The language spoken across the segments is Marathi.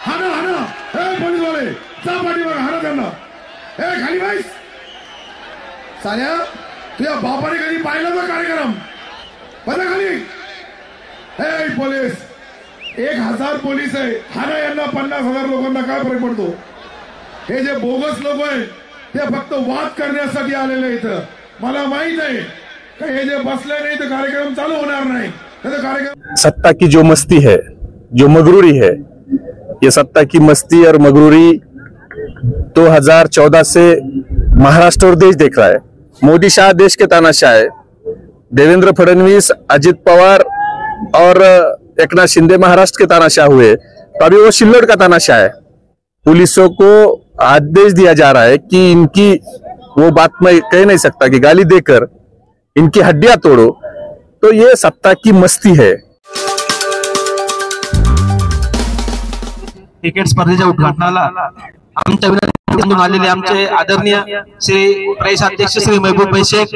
हाना हाना हे पोलीस वाले जा पाठीवर हाना त्यांना. हे खाली बैस. साल्या तुझ्या बापाने कधी पाहिला का कार्यक्रम? बघा खाली. हे पोलीस 1000 पोलीस आहे. हाना यांना 50,000 लोकांना काय फरक पडतो? हे जे बोगस लोक आहेत ते फक्त वाद करण्यासाठी आलेले इथं. मला माहित आहे का हे जे बसले नाही तर कार्यक्रम चालू होणार नाही. कार्यक्रम सत्ता की जो मस्ती है, जो मगरूरी है, ये सत्ता की मस्ती और मगरूरी 2014 से महाराष्ट्र और देश देख रहा है। मोदी शाह देश के तानाशाह है, देवेंद्र फडणवीस, अजित पवार और एकनाथ शिंदे महाराष्ट्र के तानाशाह हुए, तो अभी वो शिल्लोड का तानाशाह है। पुलिसों को आदेश दिया जा रहा है कि इनकी वो बात मैं कह नहीं सकता कि गाली देकर इनकी हड्डियां तोड़ो, तो ये सत्ता की मस्ती है। क्रिकेट स्पर्धेच्या उद्घाटनाला आमच्या विनंतीतून आलेले आमचे आदरणीय श्री प्रदेश अध्यक्ष श्री महबूब भाई शेख,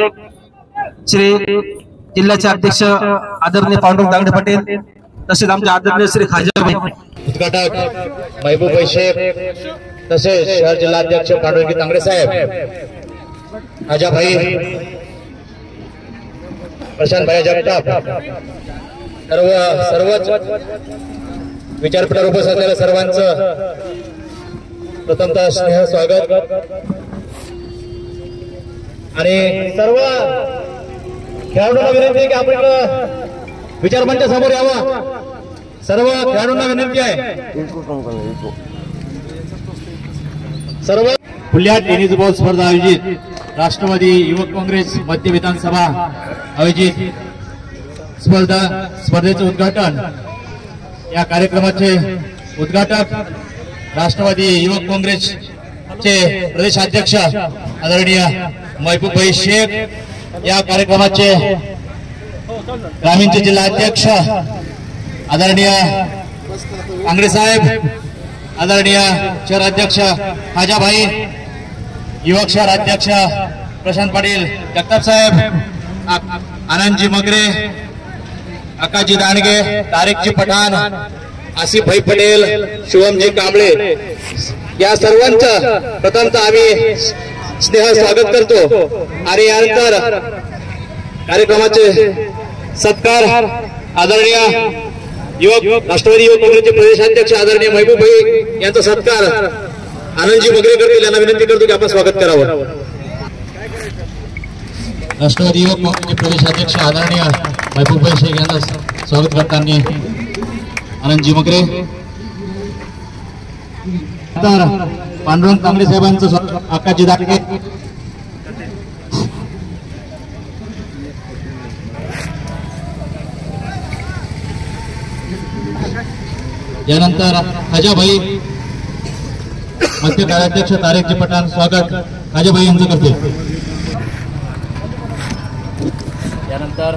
श्री जिल्ह्याचे अध्यक्ष आदरणीय पांडुरंग दांगडे पटेल, तसेच आमचे आदरणीय श्री खाजा भाई उद्घाटक महबूब भाई शेख, तसेच शहर जिल्हा अध्यक्ष पांडुरंग दांगडे साहेब, खाजा भाई, प्रशांत भाई जगताप, सर्वच विचारपीठावर उपस्थित असलेल्या सर्वांचं प्रथमतः स्नेह स्वागत आणि सर्व खेळाडूंना विनंती आहे की आपण विचारमंच समोर यावं. सर्व खेळाडूंना विनंती आहे. सर्व खुल्या टेनिस बॉल स्पर्धा आयोजित राष्ट्रवादी युवक काँग्रेस मध्य विधानसभा आयोजित स्पर्धेचे उद्घाटन, या कार्यक्रमाचे उद्घाटक राष्ट्रवादी युवक काँग्रेसचे प्रदेशाध्यक्ष आदरणीय महबूब भाई शेख, या कार्यक्रमाचे ग्रामीणचे जिल्हा अध्यक्ष आदरणीय कांगडे साहेब, आदरणीय शहराध्यक्ष खाजा भाई, युवक शहर अध्यक्ष प्रशांत पाटील जगताप साहेब, आनंदजी मगरे, आकाजी दांडगे, तारिकजी पठाण, आसिफ भाई पटेल, शिवमजी कांबळे, या सर्वांचं प्रथमतः आम्ही स्नेह स्वागत करतो. आणि यानंतर कार्यक्रमाचे सत्कार आदरणीय युवक राष्ट्रवादी युवक काँग्रेसचे प्रदेशाध्यक्ष आदरणीय महबूब भाई यांचा सत्कार आनंदजी मगरे करतील. यांना विनंती करतो की आपण स्वागत करावं. राष्ट्रवादी युवक काँग्रेसचे प्रदेशाध्यक्ष आदरणीय महबूब भाई शेख यांना स्वागत करताना आनंदजी मगरे, तर पांडुरंग कांगडे साहेबांचं स्वागत आकाजी दाटके, यानंतर खाजाभाई, मध्य कार्याध्यक्ष तारिकजी पठाण, स्वागत खाजाभाई यांचं करते. यानंतर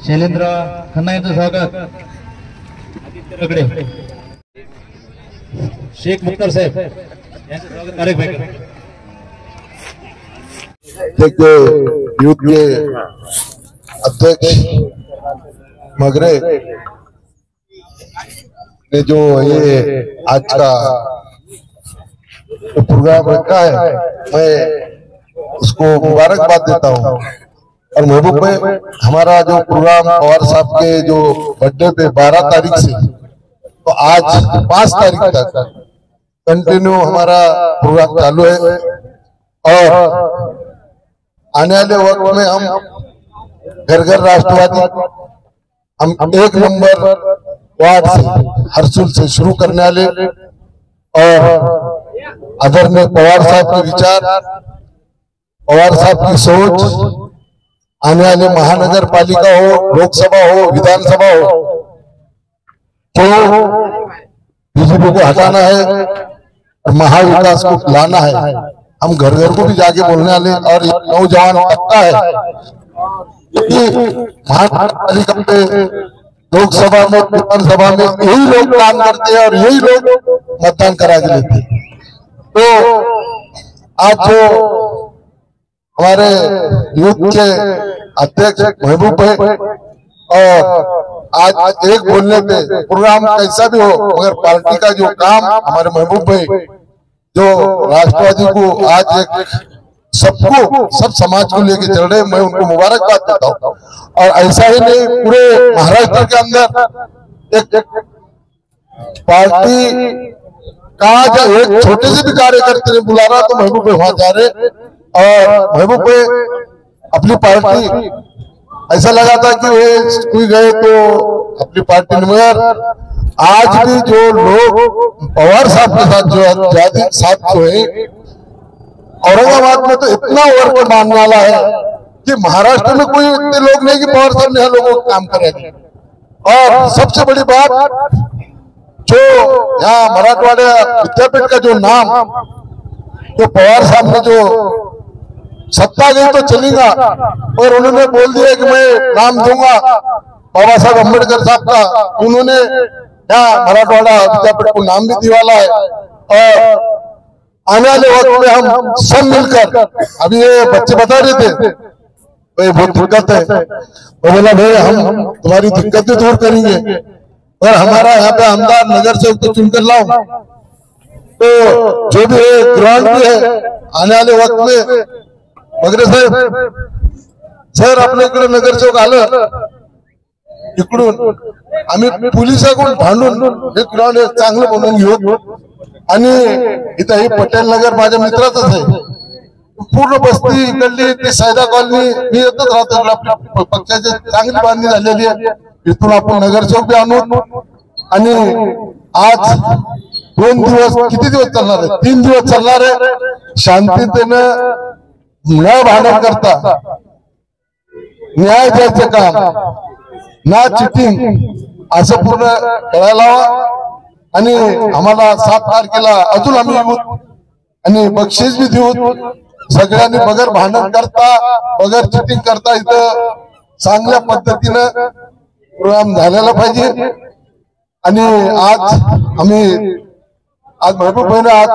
शैलेंद्र खन्ना यांचं स्वागत, आदित्य रगडे, शेख मुख्तार साहेब यांचं स्वागत तारिक भाई. यूथ के अध्यक्ष मगरे ने जो ये आज का प्रोग्राम रखा है, मैं उसको मुबारकबाद देता हूँ. और महबूब भाई, हमारा जो प्रोग्राम पवार साहब के जो बर्थडे पे 12 तारीख से तो आज 5 तारीख तक कंटिन्यू हमारा प्रोग्राम चालू है. और आने वाले वक्त में हम घर घर राष्ट्रवादी हम 1 नंबर वार्ड से हरसुल से शुरू करने वाले. और आदरणीय पवार साहब के विचार, पवार साहब की सोच, आने वाले महानगर पालिका हो, लोकसभा हो, विधानसभा हो, तो बीजेपी को हटाना है और महाविकास को लाना है. हम घर घर को भी जाके बोलने वाले. और नौजवान पक्का है कि महानगरपालिका में, लोकसभा में, विधानसभा में यही लोग काम करते हैं और यही लोग मतदान करा के लेते हैं. तो आज जो हमारे यूथ के अध्यक्ष महबूब भाई, और आज एक बोलने पे प्रोग्राम कैसा भी हो मगर पार्टी का जो काम हमारे महबूब भाई जो राष्ट्रवादी को आज एक सबको सब समाज को लेके चल रहे, मैं उनको मुबारकबाद देता हूँ। और ऐसा ही नहीं, पूरे महाराष्ट्र के अंदर एक पार्टी का जो एक छोटे से भी कार्यकर्ता ने बुला रहा तो महबूब भाई वहां जा रहे, और महबूब भाई अपनी पार्टी ऐसा लगा था कि वे कोई गए तो अपनी पार्टी ने, मगर आज भी जो लोग पवार साहब के साथ जो ज्यादा साथ जो है औरंगाबाद में तो इतना वर्क मानने वाला है कि महाराष्ट्र में कोई इतने लोग नहीं कि पवार साहब ने यहाँ लोगों को काम करेंगे। और सबसे बड़ी बात जो यहाँ मराठवाड़ा विद्यापीठ का जो नाम जो पवार साहब ने जो सत्ता गई तो चलेगा, और उन्होंने बोल दिया कि मैं नाम दूंगा बाबा साहब अम्बेडकर साहब का, उन्होंने यहाँ मराठवाड़ा विद्यापीठ को नाम भी दिवाला है। और आने वाले वक्त में हम सब मिलकर, अभी ये बच्चे बता रहे थे भाई बहुत दिक्कत है, वो बोला भाई हम तुम्हारी दिक्कत भी दूर करेंगे, और हमारा यहाँ पे आमदार नगर से तो चुनकर लाओ, तो जो भी है ग्राउंड भी है आने वाले वक्त में वगैरह सर आपल्याकडे नगरसेवक आलं इकडून आम्ही पोलिसाकडून भांडून हे ग्राउंड चांगलं बनवून घेऊ, आणि इथं हे पटेल नगर माझ्या मित्राचंच आहे, पूर्ण बस्ती इकडली ते सैदा कॉलनी मी येतच राहतो, आपल्या पक्षाची चांगली बांधणी झालेली आहे, इथून आपण नगरसेवक बी आणू, आणि आज 2 दिवस किती दिवस चालणार आहे, 3 दिवस चालणार आहे, शांततेनं न भांडण करता न्याय द्यायचं काम, ना चिटिंग असं पूर्ण करायला हवं। आणि आम्हाला 7 तारखेला अजून आम्ही येऊ आणि बक्षीस बी देऊ, सगळ्यांनी बगर भांडण करता बगर चिटिंग करता इथं चांगल्या पद्धतीनं प्रोग्राम झालेला पाहिजे। आणि आज महबूब भाईने आज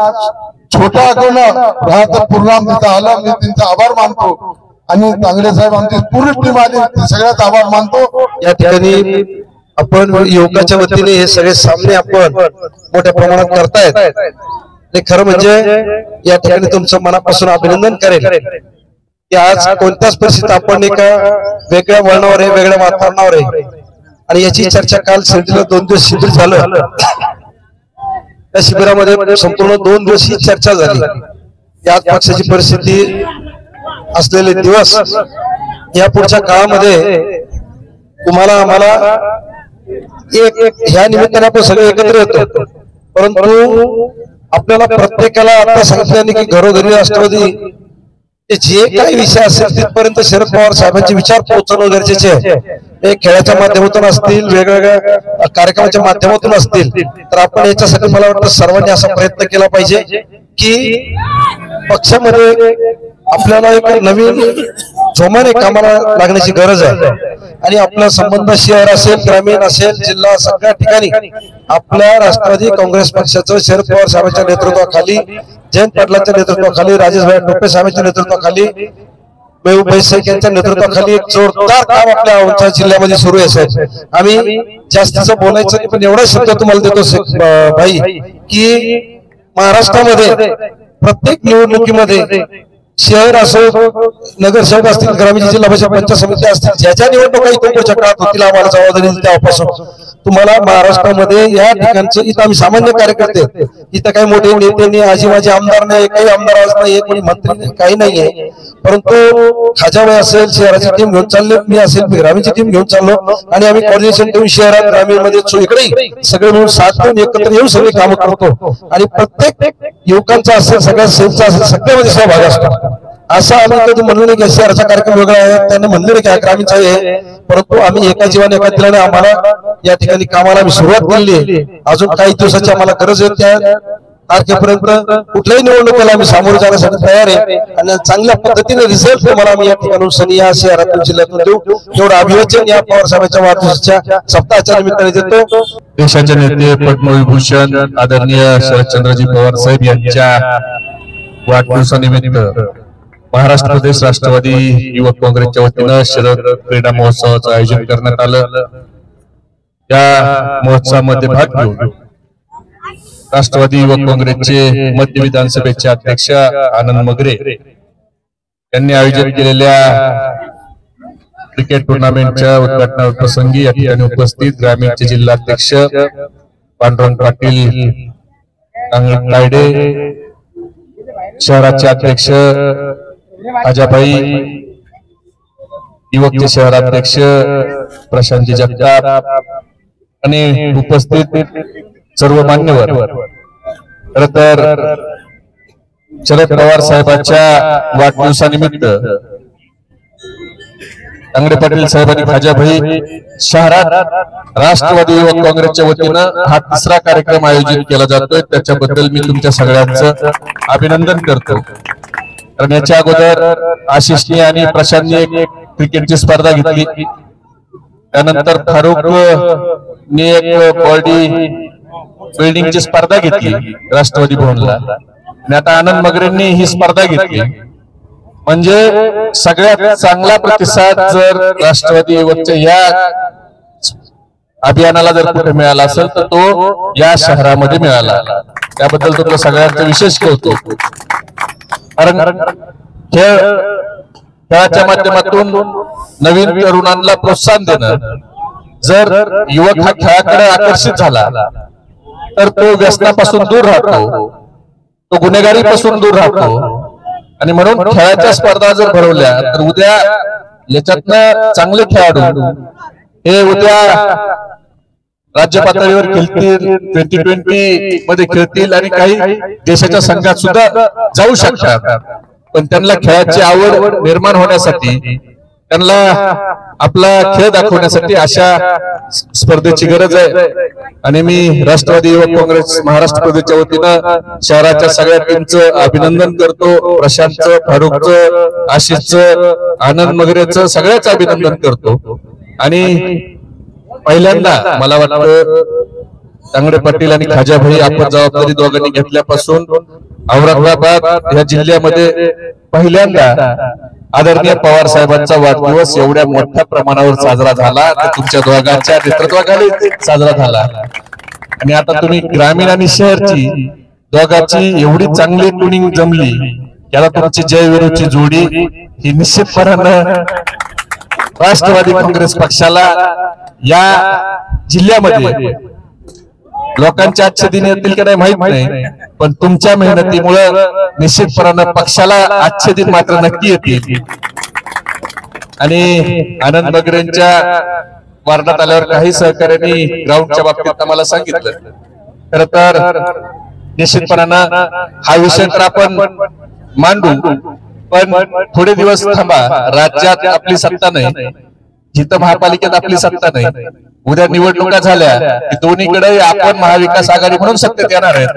छोटा राहता प्रोग्राम तिथं आला, मी त्यांचा आभार मानतो, आणि तांगडे साहेब आमची पूर्ण टीम आली सगळ्यात आभार मानतो। या ठिकाणी आपण युवकाच्या वतीने हे सगळे सामने आपण मोठ्या प्रमाणात करतायत, आणि खरं म्हणजे या ठिकाणी तुमचं मनापासून अभिनंदन करेल की आज कोणत्याच परिस्थितीत आपण एका वेगळ्या वळणावर आहे, वेगळ्या वातावरणावर आहे, आणि याची चर्चा काल शिर्डीला 2 दिवस शिबिर झालं, त्या शिबिरामध्ये संपूर्ण 2 दिवस ही चर्चा झाली, याच पक्षाची परिस्थिती असलेले दिवस या पुढच्या काळामध्ये तुम्हाला आम्हाला ह्या निमित्ताने आपण सगळे एकत्र येतो, परंतु आपल्याला प्रत्येकाला आता सांगितल्याने की घरोघरी राष्ट्रवादी जे काही विषय असेल तिथपर्यंत शरद पवार साहेबांचे विचार पोहोचवणं गरजेचे आहे। हे खेळाच्या माध्यमातून असतील, वेगवेगळ्या कार्यक्रमाच्या माध्यमातून असतील, तर आपण याच्यासाठी मला वाटतं सर्वांनी असा प्रयत्न केला पाहिजे की पक्षामध्ये आपल्याला एक नवीन जोमाने कामाला लागण्याची गरज आहे, आणि आपला संबंध शहर असेल, ग्रामीण असेल, जिल्हा, सगळ्या ठिकाणी आपल्या राष्ट्रवादी काँग्रेस पक्षाचं शरद पवार साहेबांच्या नेतृत्वाखाली, जयंत पाटलांच्या नेतृत्वाखाली, राजेशभाई टोपे साहेबांच्या नेतृत्वाखाली, महबूब भाई शेख यांच्या नेतृत्वाखाली एक जोरदार काम आपल्या औंढा जिल्ह्यामध्ये सुरू आहे। साहेब आम्ही जास्तीचं बोलायचं नाही, पण एवढा शब्द तुम्हाला देतो भाई की महाराष्ट्रामध्ये प्रत्येक निवडणुकीमध्ये शहर असो, नगरसेवक असतील, ग्रामीण जिल्हा परिषद पंचायत समिती असतील, ज्या ज्या निवडणुका इथून पुढच्या काळात होतील आम्हाला जबाबदारी दिली तेव्हापासून तुम्हाला महाराष्ट्रामध्ये या ठिकाणचं, इथं आम्ही सामान्य कार्यकर्ते, इथं काही मोठे नेते नाही, आजी माझे आमदार नाही, काही आमदार नाही, कोणी मंत्री नाही, काही नाहीये, परंतु खाजाबाई असेल शहराची टीम घेऊन चालले, मी असेल मी ग्रामीणची टीम घेऊन चाललो, आणि आम्ही कोऑर्डिनेशन ठेवून शहरात ग्रामीण मध्ये इकडे सगळे मिळून साथ देऊन एकत्र येऊन सगळे कामं करतो, आणि प्रत्येक युवकांचा असेल, सगळ्या सेलचा असेल, सगळ्यामध्ये सहभाग असतो। असं आम्ही कधी म्हणलो नाही की शहराचा कार्यक्रम वेगळा आहे, त्यांनी म्हणले नाही की ग्रामीणचा आहे, परंतु आम्ही एका जीवाने एका दिलाने आम्हाला या ठिकाणी कामाला आम्ही सुरुवात केली, अजून काही दिवसाची आम्हाला गरज आहे, त्या तारखेपर्यंत कुठल्याही निवडणुकीला आम्ही सामोरे जाण्यासाठी तयार आहे, आणि चांगल्या पद्धतीने रिझल्ट तुम्हाला आम्ही या ठिकाणी सनी या शहरातून जिल्ह्यातून देऊ, एवढं अभिवाचन या पवार साहेबांच्या वाढदिवसाच्या सप्ताहाच्या निमित्ताने देतो। देशाचे नेते पद्मविभूषण आदरणीय शरदचंद्रजी पवार साहेब यांच्या वाढदिवसानिमित्त महाराष्ट्र प्रदेश राष्ट्रवादी युवक काँग्रेसच्या वतीनं शरद क्रीडा महोत्सवाचं आयोजन करण्यात आलं। या महोत्सवामध्ये भाग घेऊन राष्ट्रवादी युवक काँग्रेसचे मध्य विधानसभेचे अध्यक्ष आनंद मगरे यांनी आयोजित केलेल्या क्रिकेट टुर्नामेंटच्या उद्घाटन प्रसंगी या ठिकाणी उपस्थित ग्रामीणचे जिल्हाध्यक्ष पांडुरंग पाटील कायडे, शहराचे अध्यक्ष आजाबाई, युवकचे शहराध्यक्ष प्रशांतजी जगताप आणि उपस्थित सर्व मान्यवर, खरं तर शरद पवार साहेबांच्या वाढदिवसानिमित्त तांगडे पाटील साहेबांनी खाजाभाई शहरात राष्ट्रवादी युवक काँग्रेसच्या वतीनं हा तिसरा कार्यक्रम आयोजित केला जातोय। त्याच्याबद्दल मी तुमच्या सगळ्यांचं अभिनंदन करतो। कारण याच्या अगोदर आशिषने आणि प्रशांतने एक क्रिकेटची स्पर्धा घेतली, त्यानंतर फारुकने एक बॉडी बिल्डिंगची स्पर्धा घेतली राष्ट्रवादी भवनला, आणि आता आनंद मगरेंनी ही स्पर्धा घेतली। म्हणजे सगळ्यात चांगला प्रतिसाद जर राष्ट्रवादी युवकच्या या अभियानाला जर कुठे मिळाला असेल तर तो या शहरामध्ये मिळाला। त्याबद्दल तुमचं सगळ्यांचं विशेष कौतुक। कारण खेळाच्या माध्यमातून नवीन तरुणांना प्रोत्साहन देणं, जर युवक हा खेळाकडे आकर्षित झाला तर तो व्यसनापासून दूर राहतो, तो गुन्हेगारीपासून दूर राहतो। आणि म्हणून खेळाच्या स्पर्धा जर भरवल्या तर उद्या याच्यातनं चांगले खेळाडू हे उद्या राज्य पातळीवर खेळतील, 2020 मध्ये खेळतील आणि काही देशाच्या संघात सुद्धा जाऊ शकतात। पण त्यांना खेळाची आवड निर्माण होण्यासाठी, त्यांना आपला खेळ दाखवण्यासाठी अशा स्पर्धेची गरज आहे। आणि मी राष्ट्रवादी युवक काँग्रेस महाराष्ट्र प्रदेशच्या वतीनं शहराच्या सगळ्या टीमचं अभिनंदन करतो। प्रशांतचं, फारुकचं, आशिषचं, आनंद मगरेचं सगळ्याच अभिनंदन करतो। आणि पहिल्यांदा मला वाटतं तांगडे पाटील आणि खाजाभाई आपण जबाबदारी दोघांनी घेतल्यापासून औरंगाबाद या जिल्ह्यामध्ये पहिल्यांदा आदरणीय पवार साहेबांचा वाढदिवस एवढ्या मोठ्या प्रमाणावर साजरा झाला, तुमच्या दोघांच्या नेतृत्वाखाली साजरा झाला। आणि आता तुम्ही ग्रामीण आणि शहरची दोघांची एवढी चांगली ट्युनिंग जमली, याला तुमची जय विरोची जोडी ही निश्चितपणानं राष्ट्रवादी काँग्रेस पक्षाला या जिल्ह्यामध्ये लोकांचे आजचे दिन येतील की नाही माहित नाही, पण तुमच्या मेहनतीमुळे निश्चितपणानं पक्षाला आजचे दिन मात्र नक्की येतील। आणि आनंद मगरेंच्या वार्डात आल्यावर काही सहकार्यांनी ग्राउंडच्या बाबतीत आम्हाला सांगितलं। खरं तर निश्चितपणानं हा विषय तर आपण मांडू, पण थोडे दिवस थांबा। राज्यात आपली सत्ता नाही, जिथं महापालिकेत आपली सत्ता नाही, उद्या निवडणुका झाल्या की दोन्हीकडे आपण महाविकास आघाडी म्हणून सत्तेत येणार आहेत।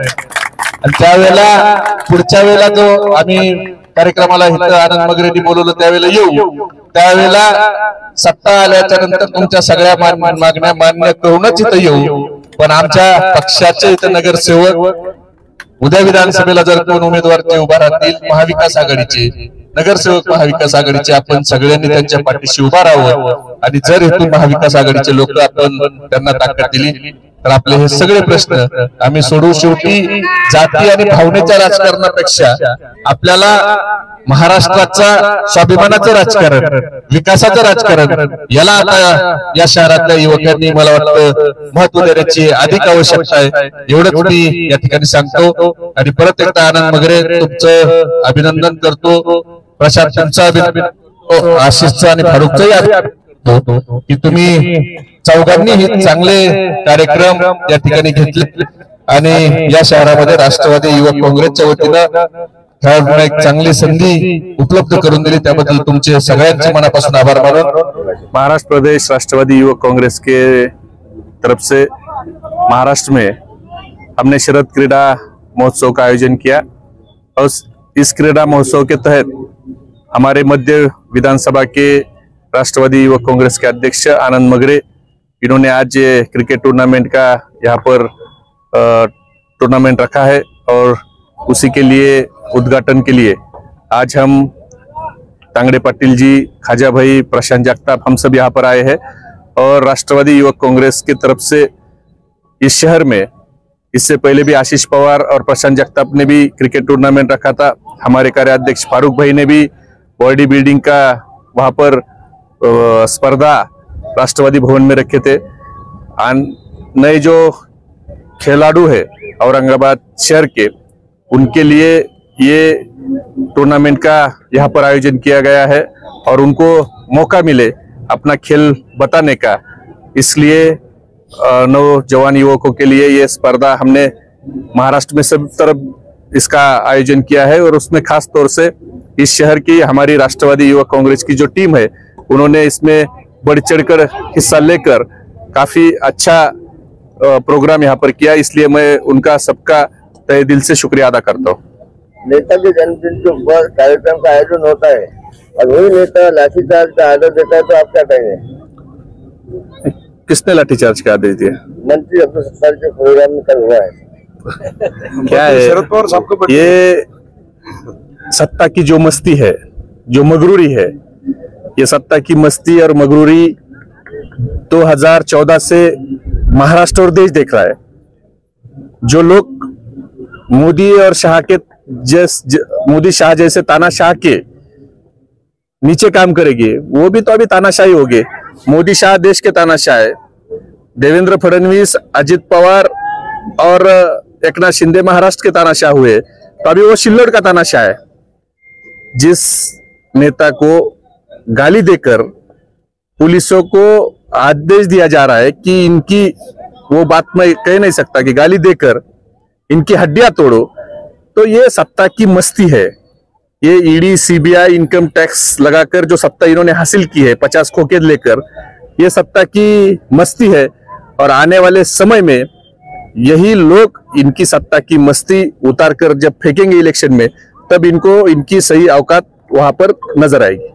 आणि त्यावेळेला पुढच्या वेळेला जो आम्ही कार्यक्रमाला इथं आनंद मगरेंनी बोलवलं त्यावेळेला येऊ, त्यावेळेला सत्ता आल्याच्या नंतर तुमच्या सगळ्या मागण्या मान्य करूनच इथं येऊ। पण आमच्या पक्षाचे इथं नगरसेवक उद्या विधानसभेला जर कोण उमेदवार ते उभा राहतील महाविकास आघाडीचे, नगरसेवक महाविकास आघाडीचे, आपण सगळ्यांनी त्यांच्या पाठीशी उभा राहावं। आणि जर इथून महाविकास आघाडीचे लोक आपण त्यांना ताकद दिली तर आपले हे सगळे प्रश्न आम्ही सोडवू। शेवटी जाती आणि भावनेच्या राजकारणापेक्षा आपल्याला महाराष्ट्राचा स्वाभिमानाचं राजकारण, विकासाचं राजकारण, याला आता या शहरातल्या युवकांनी मला वाटतं महत्व देण्याची अधिक आवश्यकता आहे। एवढंच मी या ठिकाणी सांगतो। आणि परत एकदा आनंद मगरे तुमचं अभिनंदन करतो, प्रशांत तुमचं अभिनंदन, आशिषचं आणि फारुकचंही अभिनंदन करतो की तुम्ही चौघांनी हे चांगले कार्यक्रम या ठिकाणी घेतले आणि या शहरामध्ये राष्ट्रवादी युवक काँग्रेसच्या वतीनं खेळाडूंना एक चांगली संधी उपलब्ध करून दिली, त्याबद्दल तुमचे सगळ्यांचे मनापासून आभार मानून महाराष्ट्र प्रदेश राष्ट्रवादी युवक कांग्रेस के तरफ से महाराष्ट्र में हमने शरद क्रीड़ा महोत्सव का आयोजन किया और इस क्रीड़ा महोत्सव के तहत हमारे मध्य विधानसभा के राष्ट्रवादी युवक कांग्रेस के अध्यक्ष आनंद मगरे, इन्होंने आज क्रिकेट टूर्नामेंट का यहाँ पर टूर्नामेंट रखा है और उसी के लिए उद्घाटन के लिए आज हम तांगड़े पाटिल जी, खाजा भाई, प्रशांत जगताप, हम सब यहाँ पर आए हैं और राष्ट्रवादी युवक कांग्रेस की तरफ से इस शहर में इससे पहले भी आशीष पवार और प्रशांत जगताप ने भी क्रिकेट टूर्नामेंट रखा था। हमारे कार्याध्यक्ष फारूक भाई ने भी बॉडी बिल्डिंग का वहां पर स्पर्धा राष्ट्रवादी भवन में रखे थे। नए जो खिलाड़ू है औरंगाबाद शहर के, उनके लिए ये टूर्नामेंट का यहाँ पर आयोजन किया गया है और उनको मौका मिले अपना खेल बताने का, इसलिए नौजवान युवकों के लिए ये स्पर्धा हमने महाराष्ट्र में सब तरफ इसका आयोजन किया है। और उसमें खास तौर से इस शहर की हमारी राष्ट्रवादी युवक कांग्रेस की जो टीम है, उन्होंने इसमें बढ़ चढ़कर हिस्सा लेकर काफी अच्छा प्रोग्राम यहाँ पर किया, इसलिए मैं उनका सबका तहे दिल से शुक्रिया अदा करता हूँ। नेता के जन्मदिन के ऊपर कार्यक्रम का आयोजन होता है और वही नेता लाठीचार्ज का आदेश देता है, तो आप क्या कहेंगे? किसने लाठीचार्ज का आदेश दिया? मंत्री अपने सरकार के प्रोग्राम में कल हुआ है। क्या है शरद पवार साहब को ये सत्ता की जो मस्ती है, जो मगरूरी है, ये सत्ता की मस्ती और मगरूरी 2014 से महाराष्ट्र और देश देख रहा है। जो लोग मोदी और शाह के मोदी शाह जैसे तानाशाह के नीचे काम करेंगे, वो भी तो अभी तानाशाही हो गए। मोदी शाह देश के तानाशाह है, देवेंद्र फडणवीस, अजित पवार और एकनाथ शिंदे महाराष्ट्र के तानाशाह हुए, तो अभी वो शिल्लोड का तानाशाह है। जिस नेता को गाली देकर पुलिसों को आदेश दिया जा रहा है कि इनकी, वो बात मैं कह नहीं सकता कि गाली देकर इनकी हड्डियां तोड़ो, तो ये सत्ता की मस्ती है। ये ईडी, सीबीआई, इनकम टैक्स लगाकर जो सत्ता इन्होंने हासिल की है 50 खोखे लेकर, ये सत्ता की मस्ती है। और आने वाले समय में यही लोग इनकी सत्ता की मस्ती उतार कर जब फेंकेंगे इलेक्शन में, तब इनको इनकी सही औकात वहां पर नजर आएगी।